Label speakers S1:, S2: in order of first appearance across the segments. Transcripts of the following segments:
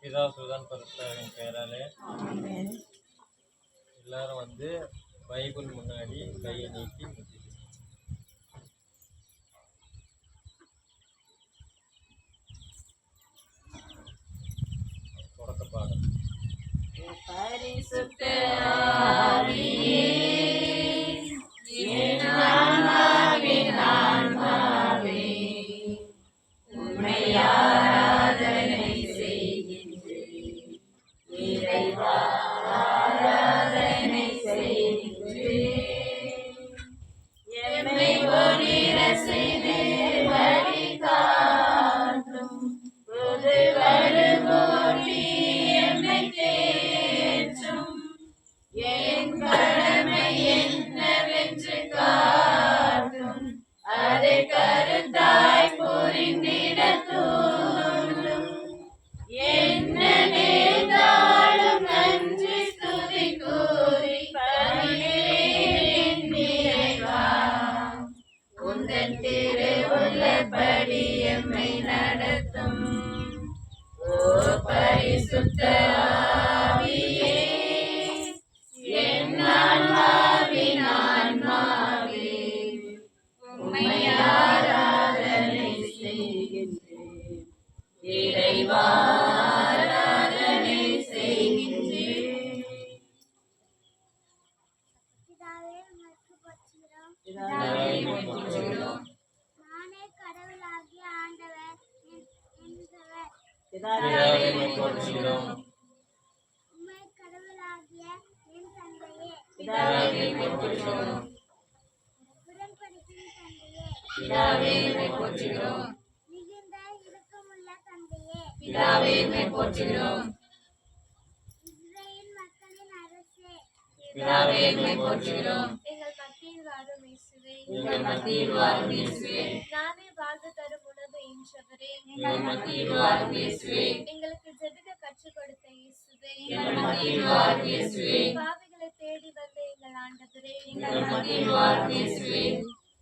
S1: பிதா சுதன் பரிசுத்தாவின் பெயராலே எல்லாரும் வந்து பைபிள் முன்னாடி கையை நீட்டி தொடக்க பாடம்.
S2: பரிசுத்த
S3: எங்களுக்கு ஜெபிக்க கற்றுக் கொடுத்த இயேசுவே, பாவிகளை தேடி வந்த எங்கள் ஆண்டவரே,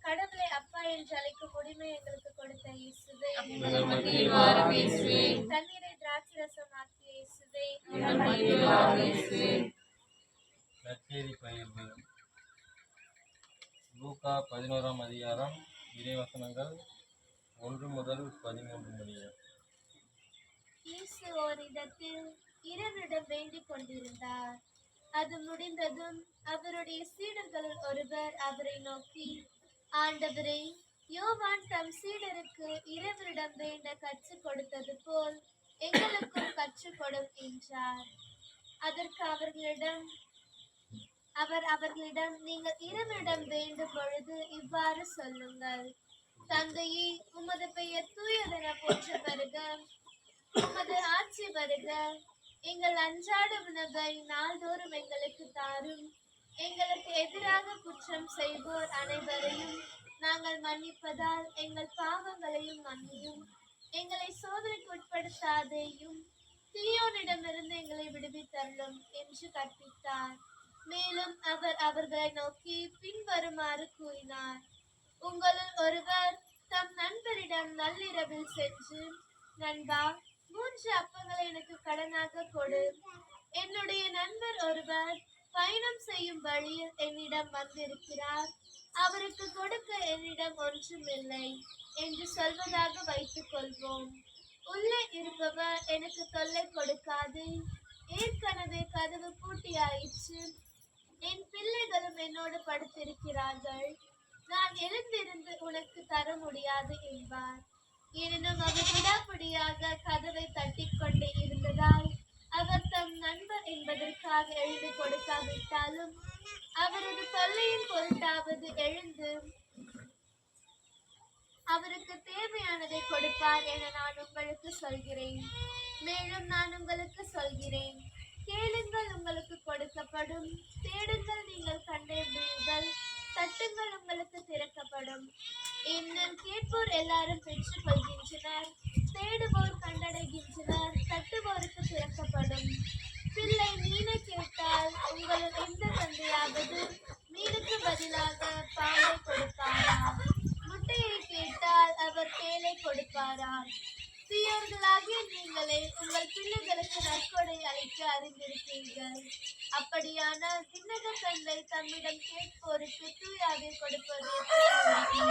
S3: கடவுளை அப்பா என்று அழைக்கும் உரிமை எங்களுக்கு கொடுத்த இயேசுவே, தண்ணீரை திராட்சை ரசமாக்கிய இயேசுவே,
S1: நற்செய்தி பகிர்வு. லூக்கா 11ஆம் அதிகாரம் இறைவசனங்கள் 1 முதல் 13 முடிய.
S3: இயேசு ஓரிடத்தில் இறைவனிடம் வேண்டிக் கொண்டிருந்தார். அது முடிந்ததும் அவருடைய சீடர்களில் ஒருவர் அவரை நோக்கி, ஆண்டவரே, யோவான் தம் சீடருக்கு இறைவனிடம் வேண்ட கற்றுக் கொடுத்தது போல் எங்களுக்கும் கற்றுக் கொடும் என்றார். அதற்கு அவர் அவர்களிடம், நீங்கள் இறைவனிடம் வேண்டும் பொழுது இவ்வாறு சொல்லுங்கள்: தந்தையே, உமது பெயர் தூயதென போற்ற வருக, உமது ஆட்சி வருக, எங்கள் அன்றாட உணவை நாள்தோறும் எங்களுக்கு தாரும், எங்களுக்கு எதிராக குற்றம் செய்வோர் அனைவரையும் நாங்கள் மன்னிப்பதால் எங்கள் பாவங்களையும் மன்னியும், எங்களை சோதனைக்கு உட்படுத்தாதேயும், தீயோனிடமிருந்து எங்களை விடுவித்தருளும் என்று கற்பித்தார். மேலும் அவர் அவர்களை நோக்கி பின்வருமாறு கூறினார்: உங்களுள் ஒருவர் தம் நண்பரிடம் நள்ளிரவில் சென்று, நண்பா, 3 அப்பங்களை எனக்கு கடனாக கொடு, என்னுடைய நண்பர் ஒருவர் பயணம் செய்யும் வழியில் என்னிடம் வந்திருக்கிறார், அவருக்கு கொடுக்க என்னிடம் ஒன்றுமில்லை என்று சொல்வதாக வைத்துக் கொள்வோம். உள்ளே இருப்பவர் எனக்கு தொல்லை கொடுக்காது, ஏற்கனவே கதவு பூட்டியாயிற்று, என் பிள்ளைகளும் என்னோடு படுத்திருக்கிறார்கள், நான் எழுந்திருந்து உனக்கு தர முடியாது என்பார். எனினும் அவர் விடாப்பிடியாக கதவை தட்டிக் கொண்டே இருந்ததால் அவர் தம் நண்பர் என்பதற்காக எழுந்து கொடுக்காவிட்டாலும் அவரது தொல்லையின் பொருட்டாவது எழுந்து அவருக்கு தேவையானதை கொடுப்பார் என நான் உங்களுக்கு சொல்கிறேன். மேலும் நான் உங்களுக்கு சொல்கிறேன், கேளுங்கள், உங்களுக்கு கொடுக்கப்படும், தேடுங்கள், நீங்கள் கண்டடைவீர்கள், தட்டுங்கள், உங்களுக்கு திறக்கப்படும். இன்னும் கேட்போர் எல்லாரும் பெற்றுக் கொள்கின்றனர், தேடுவோர் கண்டடைகின்றனர், தட்டுவோருக்கு திறக்கப்படும். பிள்ளை மீனை கேட்டால் உங்களுள் எந்த கேள்வியாவது மீனுக்கு பதிலாக பாம்பை கொடுப்பாராம். முட்டையை கேட்டால் அவர் தேளை கொடுப்பாராம். தீயோர்களாகிய நீங்களே உங்கள் பிள்ளைகளுக்கு நற்கொடை அளிக்க அறிந்திருப்பீர்கள். அப்படியானால் விண்ணக தந்தை தம்மிடம் கேட்போருக்கு தூயாவை கொடுப்பது எப்படி உறுதி?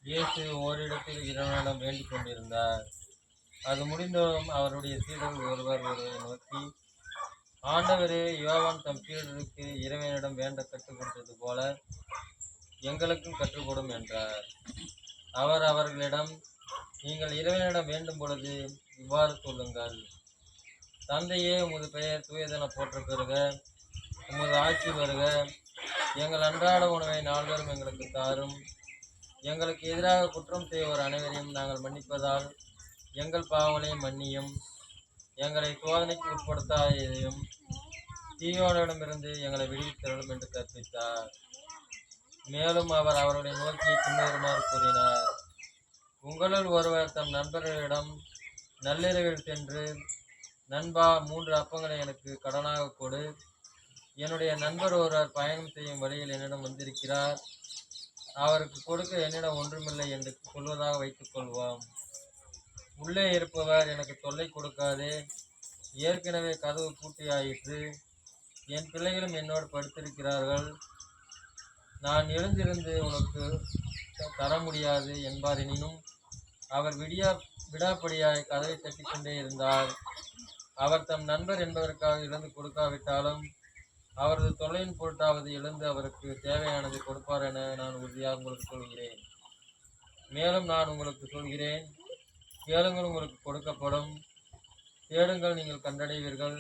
S1: இயேசு ஓரிடத்தில் இறைவனிடம் வேண்டிக் கொண்டிருந்தார். அது முடிந்ததும் அவருடைய சீடர்கள் ஒருவரை நோக்கி, ஆண்டவரே, யோவான் தம் சீடருக்கு இறைவனிடம் வேண்ட கற்றுக் கொடுத்தது போல எங்களுக்கும் கற்றுக்கொடும் என்றார். அவர் அவர்களிடம், நீங்கள் இறைவனிடம் வேண்டும் பொழுது இவ்வாறு சொல்லுங்கள்: தந்தையே, உமது பெயர் தூயதென போற்ற பெறுக, உமது ஆட்சி வருக, எங்கள் அன்றாட உணவை நாள்தோறும் எங்களுக்கு தாரும், எங்களுக்கு எதிராக குற்றம் செய்வோர் அனைவரையும் நாங்கள் மன்னிப்பதால் எங்கள் பாவங்களையும் மன்னியும், எங்களை சோதனைக்கு உட்படுத்தாதையும் தீயோனிடமிருந்து எங்களை விடுவித்தருளும் என்று கற்பித்தார். மேலும் அவர் அவருடைய நோக்கி பின்வருமாறு கூறினார்: உங்களுள் ஒருவர் தம் நண்பர்களிடம் நள்ளிரவில் சென்று, நண்பா, 3 அப்பங்களை எனக்கு கடனாக கொடு, என்னுடைய நண்பர் ஒருவர் பயணம் செய்யும் வழியில் என்னிடம் வந்திருக்கிறார், அவருக்கு கொடுக்க என்னிடம் ஒன்றுமில்லை என்று சொல்வதாக வைத்துக் கொள்வோம். உள்ளே இருப்பவர், எனக்கு தொல்லை கொடுக்காதே, ஏற்கனவே கதவு பூட்டியாயிற்று, என் பிள்ளைகளும் என்னோடு படுத்திருக்கிறார்கள், நான் எழுந்திருந்து உனக்கு தர முடியாது என்பார். எனினும் அவர் விடாப்படியாய் கதவை தட்டிக்கொண்டே இருந்தார். அவர் தம் நண்பர் என்பதற்காக எழுந்து கொடுக்காவிட்டாலும் அவரது தொல்லையின் பொருட்டாவது எழுந்து அவருக்கு தேவையானதை கொடுப்பார் என நான் உறுதியாக உங்களுக்கு சொல்கிறேன். மேலும் நான் உங்களுக்கு சொல்கிறேன், கேளுங்கள் உங்களுக்கு கொடுக்கப்படும், தேடுங்கள் நீங்கள் கண்டடைவீர்கள்,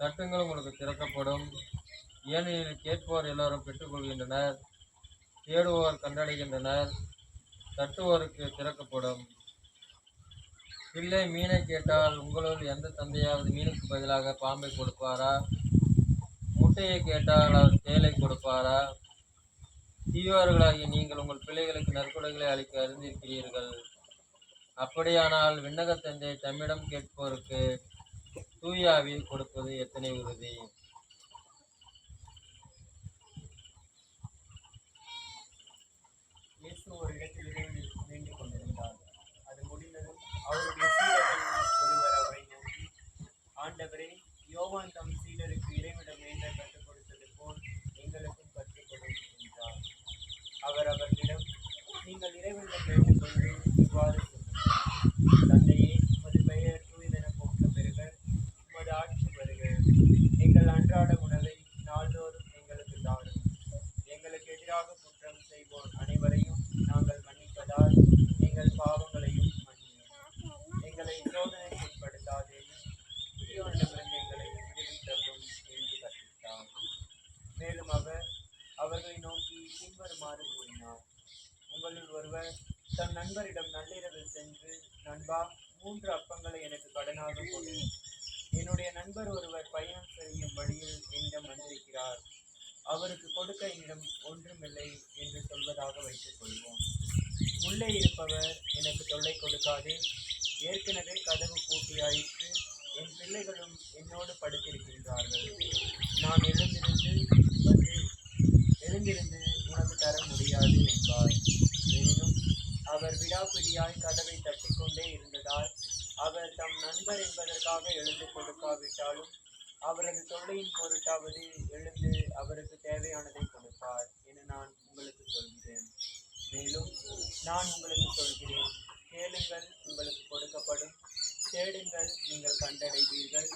S1: தட்டுங்கள் உங்களுக்கு திறக்கப்படும். ஏனெனில் கேட்போர் எல்லோரும் பெற்றுக்கொள்கின்றனர், தேடுவோர் கண்டடைகின்றனர், தட்டுவோருக்கு திறக்கப்படும். பிள்ளை மீனை கேட்டால் உங்களுள் எந்த தந்தையாவது மீனுக்கு பதிலாக பாம்பை கொடுப்பாரா? முட்டையை கேட்டால் அவர் தேளை கொடுப்பாரா? தீயோர்களாகிய நீங்கள் உங்கள் பிள்ளைகளுக்கு நற்கொடைகளை அளிக்க அறிந்திருக்கிறீர்கள். அப்படியானால் விண்ணக தந்தை தம்மிடம் கேட்போருக்கு தூய ஆவியை கொடுப்பது எத்தனை உறுதி!
S2: இயேசு ஒரு இடத்தில் இறைவனிடம் வேண்டிக் கொண்டிருந்தார். அது முடிந்ததும் அவருடைய சீடர்களில் ஒருவர் அவரை நோக்கி, ஆண்டவரே, யோவான் தம் சீடருக்கு இறைவனிடம் வேண்ட கற்றுக் கொடுத்தது போல் எங்களுக்கும் கற்றுக்கொடும் என்றார். அவர் அவர்களிடம், நீங்கள் இறைவனிடம் வேண்டும் பொழுது இவ்வாறு சொல்லுங்கள்: தந்தையே, உமது பெயர் தூயதென போற்ற பெறுக, உமது ஆட்சி வருக, எங்கள் அன்றாட உணவை நாள்தோறும் எங்களுக்கு தாரும், எங்களுக்கு எதிராக குற்றம் செய்வோர் அனைவரையும் நாங்கள் மன்னிப்பதால் எங்கள் பாவங்களையும் மன்னியும், எங்களை சோதனைக்கு உட்படுத்தாதேயும் தீயோனிடமிருந்து எங்களை விடுவித்தருளும் என்று கற்பித்தார். மேலும் அவர்களை நோக்கி பின்வருமாறு கூறினார்: உங்களுள் ஒருவர் தன் நண்பரிடம் நள்ளிரவில் சென்று, நண்பா, 3 அப்பங்களை எனக்கு கடனாக கொடு, என்னுடைய நண்பர் ஒருவர் பயணம் செய்யும் வழியில் என்னிடம் வந்திருக்கிறார், அவருக்கு கொடுக்க என்னிடம் ஒன்றுமில்லை என்று சொல்வதாக வைத்துக் கொள்வோம். உள்ளே இருப்பவர், எனக்கு தொல்லை கொடுக்காதே, ஏற்கனவே கதவு பூட்டியாயிற்று, என் பிள்ளைகளும் என்னோடு படுத்திருக்கின்றார்கள், நான் எழுந்திருந்து உனக்கு தர முடியாது என்பார். எனினும் அவர் விடாப்பிடியாய் கதவை தட்டிக்கொண்டே இருந்ததால் அவர் தம் நண்பர் என்பதற்காக எழுந்து கொடுக்காவிட்டாலும் அவரது தொல்லையின் பொருட்டாவது எழுந்து அவருக்கு தேவையானதை கொடுப்பார் என நான் உங்களுக்கு சொல்கிறேன். மேலும் நான் உங்களுக்கு சொல்கிறேன், கேளுங்கள் உங்களுக்கு கொடுக்கப்படும், தேடுங்கள் நீங்கள் கண்டடைவீர்கள்,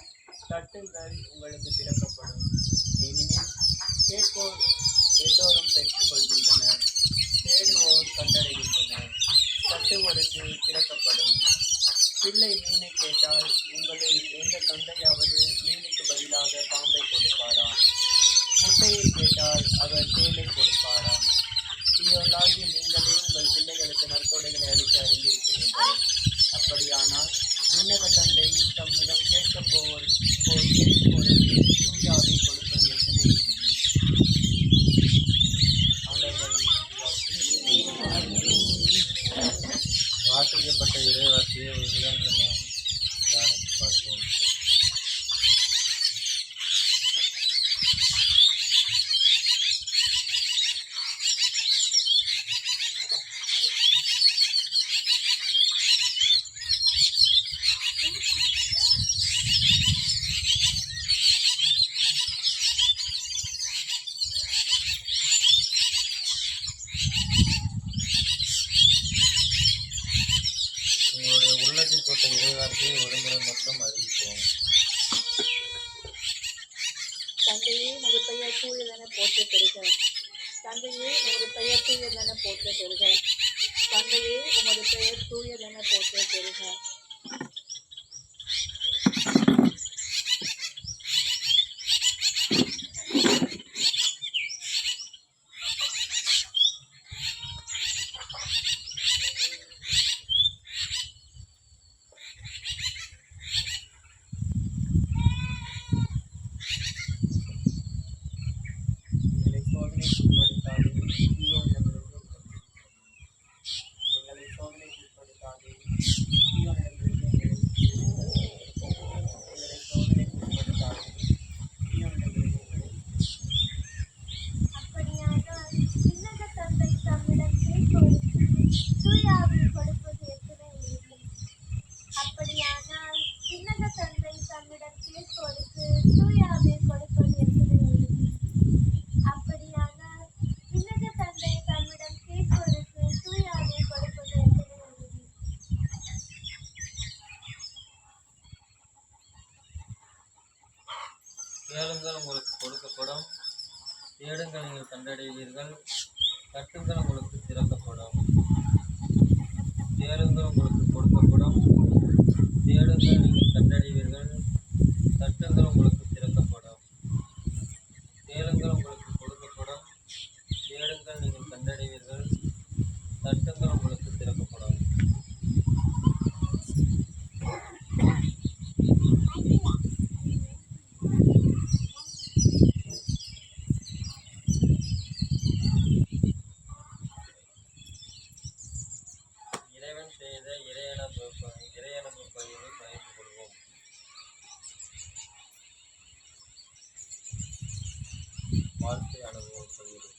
S2: தட்டுங்கள் உங்களுக்கு திறக்கப்படும். ஏனெனில் கேட்போர் எல்லோரும் பெற்றுக்கொள்கின்றனர், தேடுவோர் கண்டடைகின்றனர், தட்டுவோருக்கு திறக்கப்படும். பிள்ளை மீனை கேட்டால் உங்களில் எந்த தந்தையாவது மீனுக்கு பதிலாக பாம்பை கொடுப்பாரா? முட்டையை கேட்டால் அவர் தேளை கொடுப்பாரா? தீயோர்களாகிய நீங்களே உங்கள் பிள்ளைகளுக்கு நற்கொடைகளை அளிக்க அறிந்திருக்கிறீர்கள். அப்படியானால் விண்ணக தந்தை தம்மிடம் கேட்கப் போவோருக்கு தூய ஆவியை கொடுப்பது எத்தனை உறுதி!
S1: வாசிக்கப்பட்ட இறைவாசியை ஒரு பார்ப்போம்.
S4: தூயதென போற்ற பெறுக. தந்தையே உமது பெயர் தூயதென போற்ற பெறுக. தந்தையே உமது பெயர் தூயதென போற்ற பெறுக.
S2: எங்களை சோதனைக்குட்படுத்தாதே, தீயோனிடமிருந்து எங்களை சோதனைக்குட்படுத்தாதே, தீயோனிடமிருந்து எங்களை சோதனைக்குட்படுத்தாதே, தீயோனிடமிருந்து எங்களை
S3: அப்படியானால் விண்ணக தந்தை தம்மிடம் கேட்போருக்கு தூய ஆவி கொடுப்பது எத்தனை எளிது. அப்படியானால் விண்ணக தந்தை தம்மிடம் கேட்போருக்கு தூய ஆவி கொடுப்பது எத்தனை எளிது. அப்படியானால் விண்ணக தந்தை தம்மிடம் கேட்போருக்கு தூய ஆவி கொடுப்பது எத்தனை எளிது.
S1: கேளுங்கள் உங்களுக்கு கொடுக்கப்படும், தேடுங்கள் நீங்கள் கண்டடைவீர்கள், தட்டுங்கள் உங்களுக்கு திறக்கப்படும். கேளுங்கள் உங்களுக்கு கொடுக்கப்படும், தேடுங்கள் நீங்கள் கண்டடைவீர்கள், தட்டுங்கள் உங்களுக்கு திறக்கப்படும். கேளுங்கள் உங்களுக்கு கொடுக்கப்படும், தேடுங்கள் நீங்கள் கண்டடைவீர்கள், தட்டுங்கள் உங்களுக்கு திறக்கப்படும். இறைவன் செய்த இறையனப்பு பகிர்வை பகிர்ந்து கொள்வோம். வாழ்க்கை அனுபவ பகிர்வு.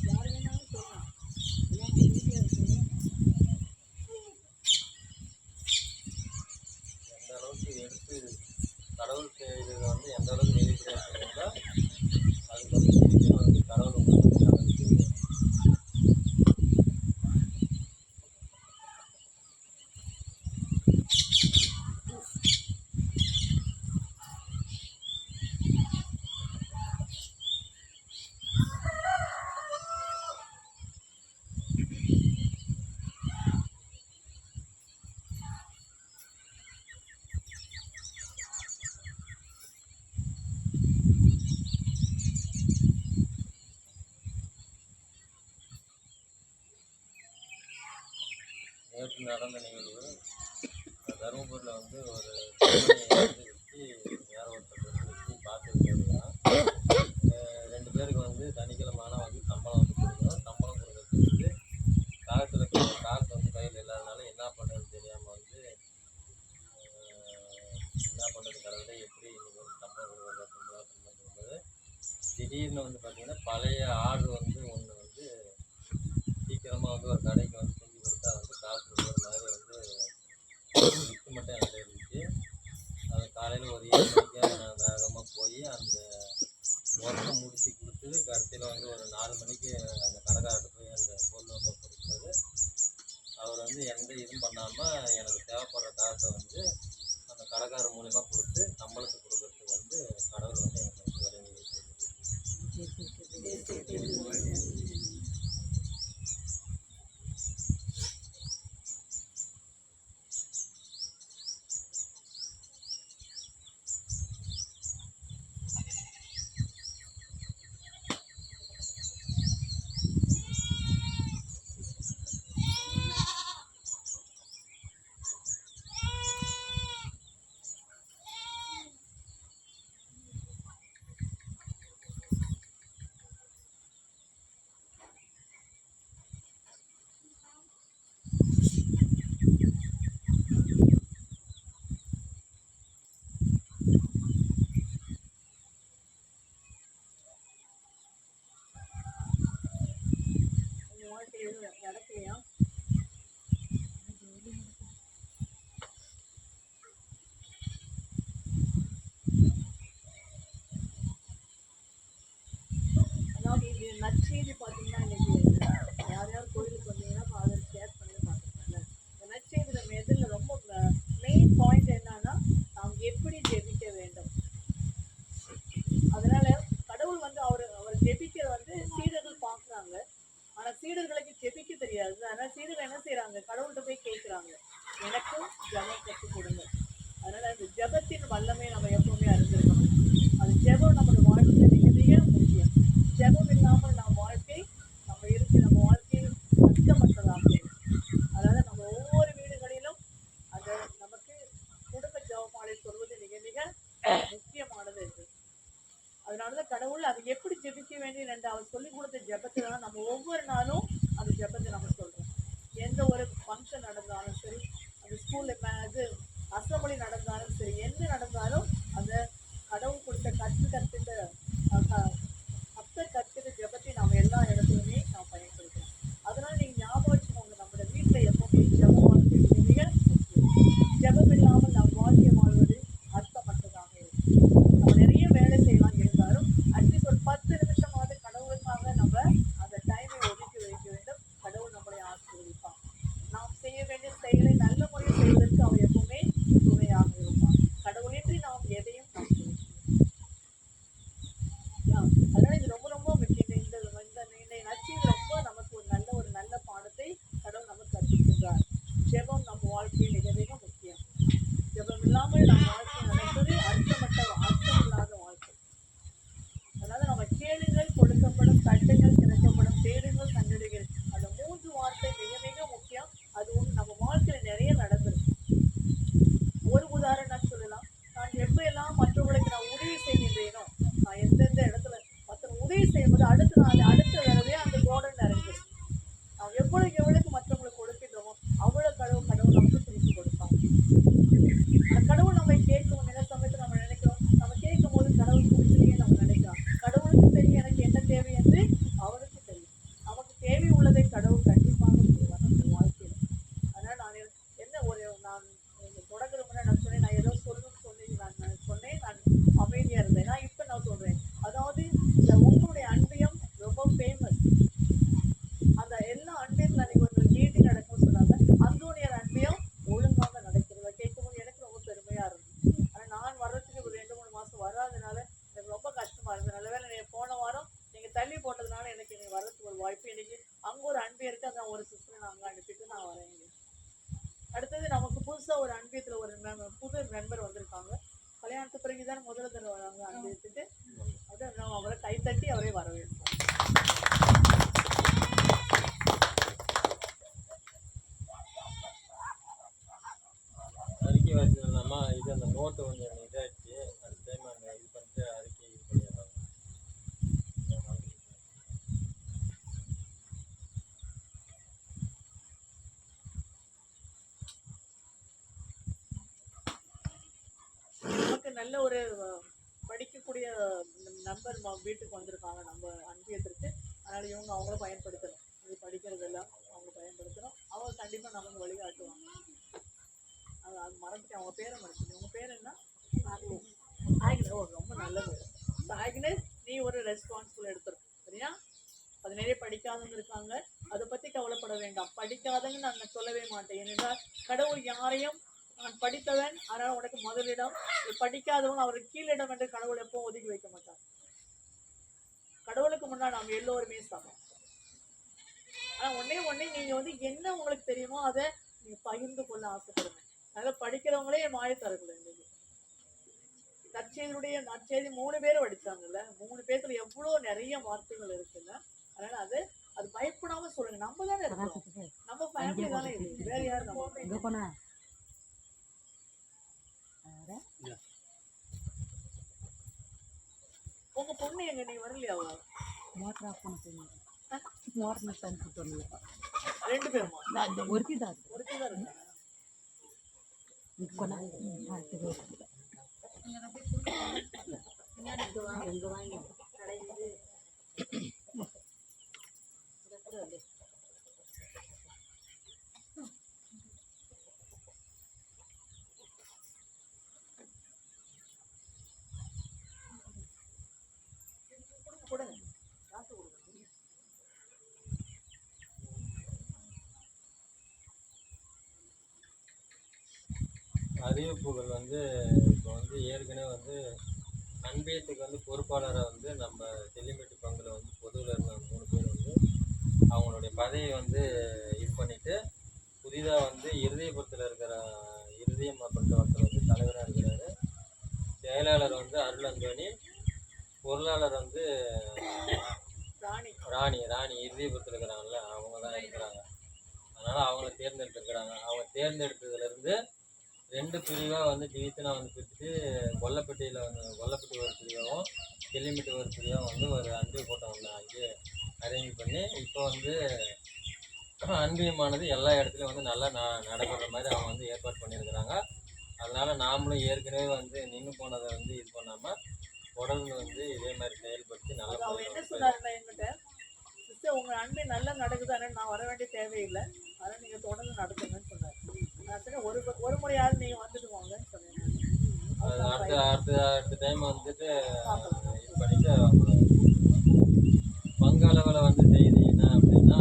S4: யார் வேணாலும் சொல்லலாம். எல்லாம் அமைதியா இருக்கீங்க.
S1: எந்த அளவுக்கு எடுத்து கடவுள் செய்கிறது வந்து எந்த அளவுக்கு வெளிப்படையாக சொல்லுங்களோ அதுக்கு வந்து திருப்பி வந்து கடவுள் உங்களுக்கு கடவுள் செய்வார். நேற்று நடந்த நிகழ்வு தருமபுரியில் வந்து ஒரு பெண்மணியை வந்து வச்சு வேற ஒருத்தர் வச்சு பார்த்துட்டு ரெண்டு பேருக்கு வந்து சனிக்கிழமை ஆனால் வந்து சம்பளம் வந்து கொடுக்கணும். சம்பளம் கொடுக்கறதுக்கு வந்து காசு வந்து கையில் இல்லாதனால என்ன பண்ணுறதுன்னு தெரியாமல் வந்து என்ன பண்ணுறது கடவுளே எப்படி இன்னைக்கு வந்து சம்பளம் கொடுக்குறது திடீர்னு வந்து பார்த்தீங்கன்னா பழைய ஆர்டர் வந்து ஒன்று வந்து சீக்கிரமாக வந்து ஒரு கடைக்கு வந்து செஞ்சு கொடுத்தா வந்து காசு கொடுக்குற மாதிரி வந்து லிஸ்ட்டு மட்டும் என்கிட்ட இருந்துச்சு. அது காலையில் ஒரு 7 மணிக்கு நான் வேகமாக போய் அந்த ஒர்க்கை முடித்து கொடுத்து கடைசியில் வந்து ஒரு 4 மணிக்கு அந்த கடைக்காரர்கிட்ட போய் அந்த பொருள் வந்து கொடுக்கும்போது அவர் வந்து எந்த இதுவும் பண்ணாமல் எனக்கு தேவைப்படுற காசை வந்து அந்த கடைக்காரர் மூலிமா கொடுத்து சம்பளத்துக்கு கொடுக்கறதுக்கு வந்து கடவுள் வந்து எனக்கு வந்து வழிவகை செய்தது.
S4: இடத்துலையா அதாவது இது நற்செய்தி பார்த்தீங்கன்னா இன்னைக்கு யார் யார் கோயிலுக்கு வந்தீங்கன்னா ஃபாதர் பாயிண்ட் என்னன்னா நாம் எப்படி ஜெபிக்க வேண்டும். அதனால கடவுள் வந்து அவர் ஜெபிக்கிற வந்து சீடர்கள் பார்க்குறாங்க. ஆனா சீடர்களுக்கு ஜெபிக்க தெரியாது. அதனால சீடர்கள் என்ன செய்யறாங்க, கடவுள்கிட்ட போய் கேட்குறாங்க, எனக்கும் ஜெபம் கற்றுக் கொடுங்க. அதனால அந்த ஜெபத்தின் வல்லமை நம்ம எப்பவுமே அறிந்திருக்கணும். அது ஜெபம் நம்மளுடைய வாழ்க்கையில் மிக மிக முக்கியம். ஜெபம் இல்லாமல் நம்ம வாழ்க்கை நம்ம வாழ்க்கையில் அர்த்தமற்றதாக இருக்கும். அதனால நம்ம ஒவ்வொரு வீடுகளிலும் அந்த நமக்கு குடும்ப ஜெபமாலை சொல்வது மிக மிக முக்கியமானது இருக்கு. அதனாலதான் கடவுள் அதை எப்படி ஜெபிக்க வேண்டிய அவர் சொல்லி கொடுத்த ஜெபத்தை தான் நம்ம ஒவ்வொரு நாளும் அந்த ஜெபத்தை நம்ம சொல்றோம். எந்த ஒரு ஃபங்க்ஷன் நடந்தாலும் சரி, அந்த ஸ்கூல்ல இது அசம்பிளி நடந்தாலும் சரி, என்ன நடந்தாலும் அந்த கடவுள் கொடுத்த கற்பித்த ஜெபத்தை நாம் எல்லா இடத்துலையுமே நாம் பயன்படுத்தணும். அதனால நீங்க ஞாபகம் வச்சுக்கோங்க, நம்ம வீட்டுல எப்பவுமே ஜெபம் வாழ்க்கை மிக முக்கியம். ஜெபம் இல்லாமல் நாம் வாழ்க்கை வாழ்வது அர்த்தமற்றதாக இருக்கும். நம்ம நிறைய வேலை செய்யலாம், இருந்தாலும் அட்லீஸ்ட் ஒரு 10 நிமிஷமாவது கடவுளுக்காக நம்ம அந்த டைமை ஒதுக்கி வைக்க வேண்டும். கடவுள் நம்மளை ஆசீர்வதிப்பார். நாம் செய்ய வேண்டிய செயலை நல்ல முறையில் செய்வதற்கு அவர் எப்பவுமே துணையாக இருப்பார். கடவுளின்றி நாம் எதையும் அதனால இது ரொம்ப ரொம்ப முக்கியம். இந்த நற்செய்தி ரொம்ப நமக்கு ஒரு நல்ல பாடத்தை கடவுள் நமக்கு கற்பிக்கின்றார். ஜெபம் நம்ம வாழ்க்கையில் மிக மிக முக்கியம். ஜெபம் இல்லாமல் நம் வாழ்க்கை நடப்பது அர்த்தமில்லாத வாழ்க்கை. அதனால நம்ம கேளுங்கள் கொடுக்கப்படும், தட்டுங்கள் திறக்கப்படும், தேடுங்கள் கண்டடைகள், அந்த 3 வார்த்தை மிக மிக முக்கியம். அது ஒன்று நம்ம வாழ்க்கையில நிறைய நடந்திருக்கு. ஒரு உதாரணம் சொல்லலாம். நான் எப்ப எல்லாம் மற்றவர்களுக்கு நான் உதவி செய்கின்றேனோ, நான் எந்தெந்த இடத்துல மற்றவங்க உதவி செய்யும்போது அடுத்த தடவை அந்த கோடன் நிறைஞ்சிடும். நாம் எவ்வளவுக்கு மற்றவங்களுக்கு கொடுக்கின்றோமோ அவ்வளவு கடவுள் நமக்கு திருப்பி கொடுப்பாங்க. அந்த கடவுள் நம்ம கேட்கும் நில சமயத்தில் நம்ம நினைக்கிறோம், நம்ம கேட்கும் போது கடவுள் கொடுக்கலையே நம்ம நினைக்கிறோம். கடவுளுக்கு தெரியும் எனக்கு என்ன தேவை என்று அவருக்கு தெரியும். நமக்கு தேவை உள்ளதை கடவுள் கண்டிப்பாக செய்வார் நம்ம வாழ்க்கையில். அதனால நான் தொடங்குற முன்னாடி நான் சொன்னேன், நான் ஏதோ நான் அமைதியா இருந்தேன். நான் சொல்றேன், அதாவது உங்களுடைய அன்பியம் ரொம்ப ஃபேமஸ். அந்த எல்லா அன்பியத்துல அன்னைக்கு ஒரு மீட்டிங் நடக்கும்னு சொன்னாங்க. அந்தோனியார் அன்பியம் ஒழுங்காக நடக்கிறத கேட்கும்போது எனக்கு ரொம்ப பெருமையா இருந்துச்சு. ஆனா நான் வர்றதுக்கு ஒரு 2-3 மாசம் வராதனால எனக்கு ரொம்ப கஷ்டமா இருந்தது. நல்ல வேலை நீங்க போன வாரம் நீங்க தள்ளி போட்டதுனால எனக்கு வர்றதுக்கு ஒரு வாய்ப்பு. இன்னைக்கு அங்க ஒரு அன்பியம் இருக்கு, அதான் ஒரு சிஸ்டர் நான் அங்க அனுப்பிட்டு நான் வரேன். அடுத்தது நமக்கு புதுசா ஒரு அன்பியத்துல ஒரு புது மெம்பர் வந்திருக்காங்க. கல்யாணத்துக்கு பிறகுதான் முதல் தடவை வராங்க அன்பியத்துக்கு. அதை நம்ம அவரை கைத்தட்டி அவரை வரவேற்போம்.
S1: அறிக்கை வாசிக்கலாமா? இது அந்த நோட்டு கொஞ்சம் இதாகிடுச்சு. அடுத்த டைம் அங்கே இது பண்ணிட்டு அறிக்கை இது பண்ணிடுறாங்க.
S4: நமக்கு நல்ல ஒரு படிக்கக்கூடிய நம்பர் வீட்டுக்கு வந்திருக்காங்க நம்ம அன்பியத்திற்கு. அதனால அவங்கள பயன்படுத்தணும். இது படிக்கிறதெல்லாம் அவங்க பயன்படுத்தணும். அவங்க கண்டிப்பா நமக்கு வழிகாட்டுவாங்க. அது மறந்துட்டு அவங்க பேரை மறந்துட்டு. உங்க பேர் என்ன? ஆக்னஸ். ஓ, ரொம்ப நல்லது. ஆக்னஸ், நீ ஒரு ரெஸ்பான்சிபிள் எடுத்துரும், சரியா? அது நிறைய படிக்காதவங்க இருக்காங்க, அதை பத்தி கவலைப்பட வேண்டாம். படிக்காதவங்க நான் சொல்லவே மாட்டேன். ஏனென்றால் கடவுள் யாரையும் நான் படித்தவன் ஆனால் உனக்கு முதலிடம், படிக்காதவன் அவருக்கு கீழிடம் என்று கடவுள் எப்பவும் ஒதுக்கி வைக்க மாட்டார். கடவுளுக்கு முன்னாடி நாம் எல்லோருமே சமம். ஆனா ஒன்னே நீங்க என்ன உங்களுக்கு தெரியுமோ அதை நீங்க பகிர்ந்து கொள்ள ஆசைப்படுங்க. அதனால படிக்கிறவங்களே மாய தரக்கூடாது. இன்னைக்கு நற்செய்தி 3 பேரும் படிச்சாங்கல்ல, 3 பேர்த்துல எவ்வளவு நிறைய வார்த்தைகள் இருக்குல்ல. அதனால அது பயப்படாம சொல்லுங்க. நம்ம தானே இருக்கோம், நம்ம ஃபேமிலி தானே இருக்கு, வேற யாரு? நம்ம உங்க பொண்ணு எங்க? நீ வரலையா?
S5: மோட்டர் ஆஃப் பண்ண போயிருந்தேன். மோட்டர் தனிச்சு சொல்லல.
S4: 2 பேருமா?
S5: ஒருத்தி தான்
S4: இருக்காங்க.
S1: அது அறிவிப்புகள் வந்து இப்போ வந்து ஏற்கனவே வந்து அன்பியத்துக்கு வந்து பொறுப்பாளரை வந்து நம்ம செல்லிமெட்டு பங்கில் வந்து பொதுவில் இருந்த 3 பேர் வந்து அவங்களுடைய பதவியை வந்து இது பண்ணிட்டு புதிதாக வந்து இருதயபுரத்தில் இருக்கிற இருதயம் அப்படின்ற ஒருத்தர் வந்து தலைவராக இருக்கிறாரு. செயலாளர் வந்து அருள் அந்தோணி, பொருளாளர் வந்து ராணி இருதயபுரத்தில் இருக்கிறாங்கல்ல, அவங்க தான் இருக்கிறாங்க. அதனால் அவங்கள தேர்ந்தெடுத்துருக்கிறாங்க. அவங்க தேர்ந்தெடுத்ததுலேருந்து 2 பிரிவாக வந்து டிவிஷனாக வந்து பிரித்து கொல்லப்பட்டி ஒரு பிரிவாகவும் செல்லிமெட்டு ஒரு பிரிவாகவும் வந்து ஒரு அன்பிய கூட்டம் வந்து அங்கேயே அரேஞ்ச் பண்ணி இப்போ வந்து அன்பியமானது எல்லா இடத்துலையும் வந்து நல்லா நடைபெற மாதிரி அவங்க வந்து ஏற்பாடு பண்ணியிருக்கிறாங்க. அதனால் நாமளும் ஏற்கனவே வந்து நின்று போனதை வந்து இது பண்ணாமல் தொடர்ந்து வந்து இதே மாதிரி செயல்படுத்தி நல்ல
S4: அவர் என்ன சொன்னாருன்னா என்கிட்ட, சிஸ்டர் உங்க அன்பை நல்லா நடக்குது, ஆனால் நான் வர வேண்டிய தேவையில்லை, அதனால் நீங்கள் தொடர்ந்து நடத்துங்கன்னு சொன்னார். நான் சொன்னேன் ஒரு முறையாவது நீங்கள் வந்துட்டு வாங்கன்னு சொன்னேன்.
S1: அடுத்த டைம் வந்துட்டு இது பண்ணிட்டு பங்கு அளவில் வந்து செய்தீங்கன்னா அப்படின்னா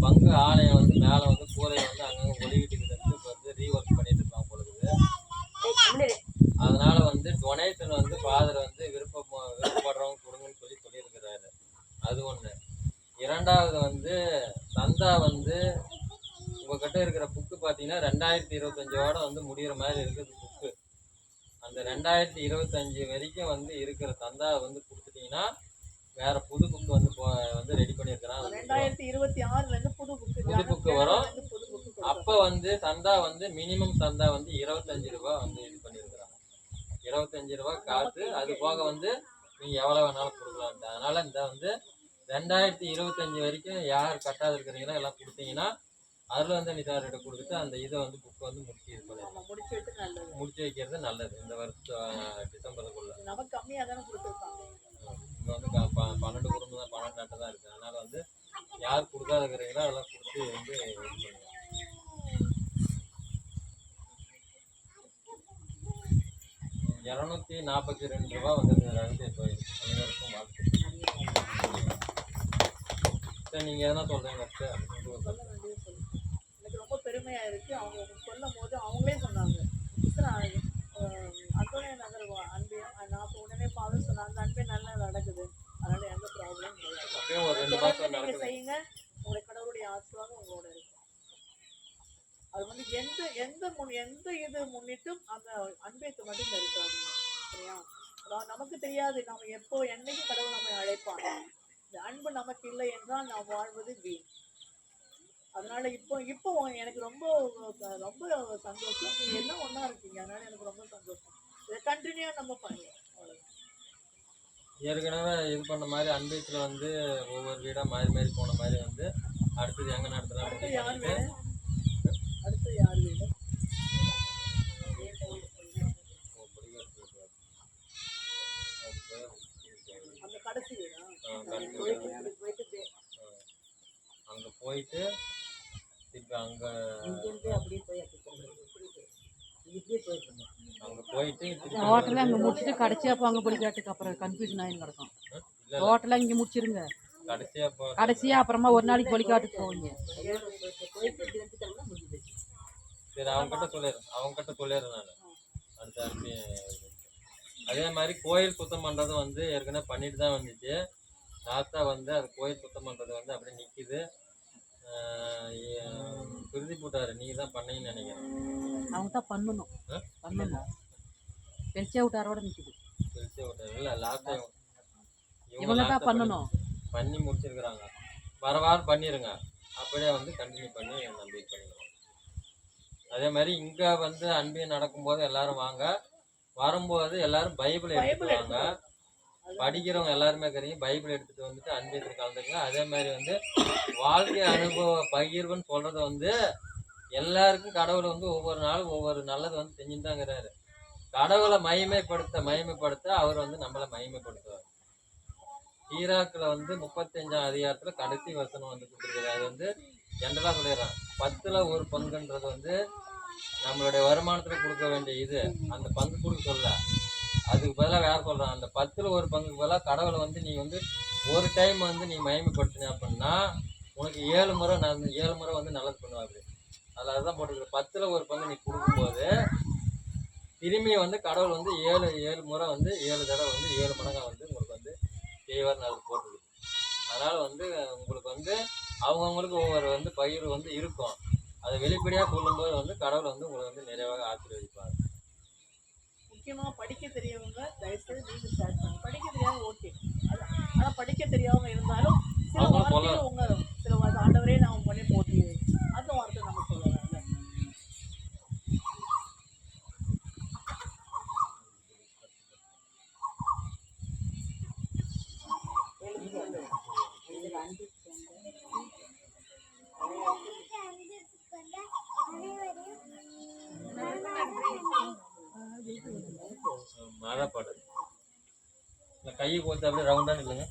S1: பங்கு ஆலயம் வந்து மேலே வந்து கூரையை வந்து அங்கங்கே ஒளிவிட்டுக்கிட்டு இப்போ வந்து ரீஒர்க் பண்ணிட்டு இருப்பாங்க பொழுது. அதனால வந்து டொனேஷன் வந்து ஃபாதர் வந்து விருப்பப்படுறவங்க கொடுங்கன்னு சொல்லியிருக்கிறாரு. அது ஒன்று. 2வது வந்து சந்தா வந்து உங்ககிட்ட இருக்கிற புக்கு பார்த்தீங்கன்னா 2025ஓட வந்து முடிகிற மாதிரி இருக்குது புக்கு. அந்த 2025 வரைக்கும் வந்து இருக்கிற சந்தா வந்து கொடுத்துட்டீங்கன்னா வேற புது புக்கு வந்து ரெடி பண்ணியிருக்கிறான்.
S4: 2026 புது
S1: புக்கு வரும். அப்போ வந்து சந்தா வந்து மினிமம் சந்தா வந்து 25 ரூபா வந்து இது பண்ணியிருக்கிறாங்க. 25 ரூபா காசு. அது போக வந்து நீங்கள் எவ்வளோ வேணாலும் கொடுக்கலான்ட்டு. அதனால் இந்த வந்து 2025 வரைக்கும் யார் கட்டாது இருக்கிறீங்களோ எல்லாம் கொடுத்தீங்கன்னா அதில் வந்து நிசார்கிட்ட கொடுத்துட்டு அந்த இதை வந்து புக்கை வந்து முடிச்சு வைக்கிறது நல்லது. இந்த வருஷம் டிசம்பருக்குள்ள
S4: நமக்கு கம்மியாக தானே கொடுத்துருக்காங்க.
S1: இங்கே வந்து 12 குடும்பம் தான் 12 நாட்டு தான் இருக்குது. அதனால் வந்து யார் கொடுக்காத இருக்கிறீங்களோ அதெல்லாம் கொடுத்து வந்து இது பண்ணுவாங்க. 242 ரூபா வந்துருக்குறாங்க. இப்போ அனைவருக்கும் வாழ்த்து. சரி, நீங்கள் எதனா சொல்கிறீங்க சார்?
S4: எனக்கு ரொம்ப பெருமையாக இருக்குது. அவங்க சொல்லும் போது அவங்களே சொன்னாங்க, அந்தோனிய நகர் அன்பையும் நான் இப்போ உடனே ஃபாதர் சொன்னேன், அந்த அன்பே நல்லா நடக்குது, அதனால எந்த ப்ராப்ளம் கிடையாது. நீங்கள் செய்யுங்க, உங்களுடைய கடவுளுடைய ஆசீர்வாதம் உங்களோட இருக்கும். அது வந்து எந்த இது முன்னிட்டும் அந்த அன்பேத்து மட்டும் இருக்காது. சரியா? அதாவது நமக்கு தெரியாது நம்ம எப்போ என்னைக்கு கடவுள் நம்மை அழைப்பாங்க. இந்த அன்பு நமக்கு இல்லை என்றால் நாம் வாழ்வது வீண். அதனால இப்போ எனக்கு ரொம்ப ரொம்ப சந்தோஷம். நீங்க எல்லாம் ஒன்றா இருக்கீங்க, அதனால எனக்கு ரொம்ப சந்தோஷம். இதை கண்டினியூ நம்ம பண்ணுவோம்.
S1: ஏற்கனவே இது பண்ண மாதிரி அன்பேத்தில் வந்து ஒவ்வொரு வீடாக மாறி மாறி போன மாதிரி வந்து அடுத்தது எங்கே நடத்தலாம்?
S4: அடுத்து யார் வீடு? அந்த கடைசி வீடா?
S1: அங்கே போயிட்டு இப்போ அங்கே போயிட்டு
S5: ஹோட்டலில் அங்கே முடிச்சுட்டு கடைசியாக அப்போ அங்கே படிக்காட்டுக்கு அப்புறம் கன்ஃபியூஷன் ஆகி கிடக்கும். ஹோட்டலில் இங்கே முடிச்சிருங்க, கடைசியாக அப்புறமா ஒரு நாளைக்கு வழிகாட்டுக்கு போவீங்க.
S1: சரி, அவங்ககிட்ட சொல்லிடுறேன் நான் அடுத்த அனுப்பி. அதே மாதிரி கோயில் சுத்தம் பண்ணுறது வந்து ஏற்கனவே பண்ணிட்டு தான் வந்துச்சு. லாஸ்ட்டாக வந்து அது கோயில் சுத்தம் பண்ணுறது வந்து அப்படியே நிற்கிது. குருதி போட்டாரு, நீங்கள் தான் பண்ணீங்கன்னு நினைக்கிறேன்.
S5: அவங்க தான் பண்ணணும் பெல்சியா விட்டாரோட நிற்கிது.
S1: பெல்சியா விட்டாரு இல்லை, லாஸ்ட்டாக
S5: இவங்க தான் பண்ணணும்.
S1: பண்ணி முடிச்சிருக்கிறாங்க. வாரம் பண்ணிடுங்க, அப்படியே வந்து கண்டினியூ பண்ணி நம்பிக்கை பண்ணிடுவோம். அதே மாதிரி இங்கே வந்து அன்பியம் நடக்கும்போது எல்லாரும் வாங்க. வரும்போது எல்லாரும் பைபிள் எடுத்துட்டு வாங்க. படிக்கிறவங்க எல்லாருமே இருக்கிறீங்க, பைபிள் எடுத்துகிட்டு வந்துட்டு அன்பியத்தில் கலந்துருங்க. அதே மாதிரி வந்து வாழ்க்கை அனுபவ பகிர்வுன்னு சொல்கிறது வந்து எல்லாருக்கும் கடவுளை வந்து ஒவ்வொரு நாளும் ஒவ்வொரு நல்லது வந்து செஞ்சுட்டு தாங்கிறாரு. கடவுளை மகிமைப்படுத்த அவர் வந்து நம்மளை மகிமைப்படுத்துவார். ஈராக்கில் வந்து 35ஆம் அதிகாரத்தில் கடைசி வசனம் வந்து கொடுத்துருக்குறாரு. அது வந்து ஜென்ரலாக சொல்லிடுறான், 10ல் 1 பங்குன்றது வந்து நம்மளுடைய வருமானத்தில் கொடுக்க வேண்டிய இது, அந்த பங்கு கொடுக்க சொல்ல, அதுக்கு பதிலாக வேறு சொல்கிறான், அந்த 10ல் 1 பங்குக்கு பதிலாக கடவுளை வந்து நீ வந்து ஒரு டைம் வந்து நீ மகிமைப்படுத்தின அப்படின்னா உனக்கு 7 முறை வந்து நல்லது பண்ணுவாரு. அதில் அதுதான் போட்டுருக்கு. 10ல் 1 பங்கு நீ கொடுக்கும்போது திரும்பி வந்து கடவுள் வந்து 7 முறை வந்து 7 தடவை வந்து 7 மடங்கா வந்து உங்களுக்கு வந்து செய்வார்னு அது போட்டுருக்கு. அதனால வந்து உங்களுக்கு வந்து அவங்கவுங்களுக்கு ஒவ்வொரு வந்து பகிர்வு வந்து இருக்கும். அதை வெளிப்படையாக சொல்லும்போது வந்து கடவுள் வந்து உங்களை வந்து நிறைவாக ஆசீர்வதிப்பார்.
S4: முக்கியமா படிக்க தெரியவங்க தயவுசெய்து நீங்க ஷேர் பண்ணுங்க. படிக்க தெரியாம ஓகே, ஆனா படிக்க தெரியாம இருந்தாலும் சில
S1: அவங்க
S4: வார்த்தைகள் உங்க சில வார்த்தை ஆண்டவரே நான் பண்ணி போட்டு அந்த வார்த்தை நம்ம சொல்லலாம்ல.
S1: மழைப்பாடு இல்லை கையை போட்டு அப்படியே ரவுண்டாக இல்லைங்க.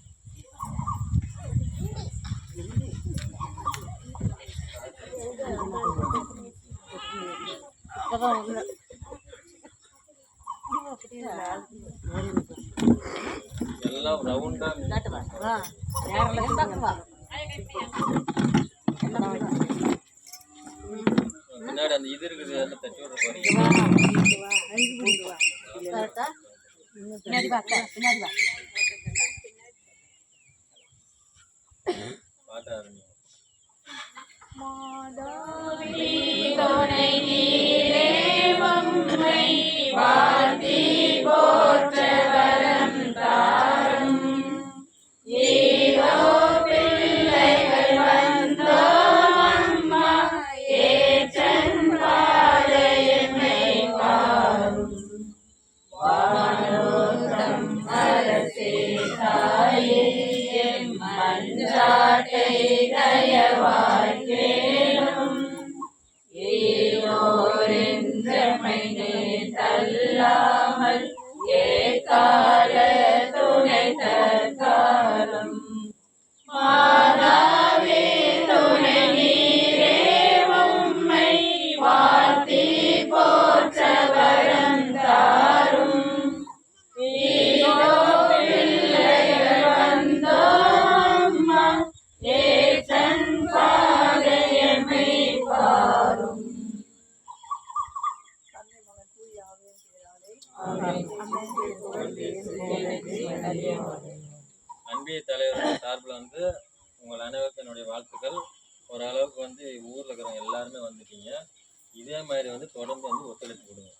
S1: எல்லாம் ரவுண்டா பின்னாடி அந்த இது இருக்குது அதில் தட்டி விட பாட்ட ஆரம்பிங்க. அன்பிய தலைவர் சார்பில் வந்து உங்கள் அனைவருக்கும் என்னுடைய வாழ்த்துக்கள். ஓரளவுக்கு வந்து ஊரில் இருக்கிறவங்க எல்லாருமே வந்துட்டீங்க. இதே மாதிரி வந்து தொடர்ந்து வந்து ஒத்துழைப்பு கொடுங்க.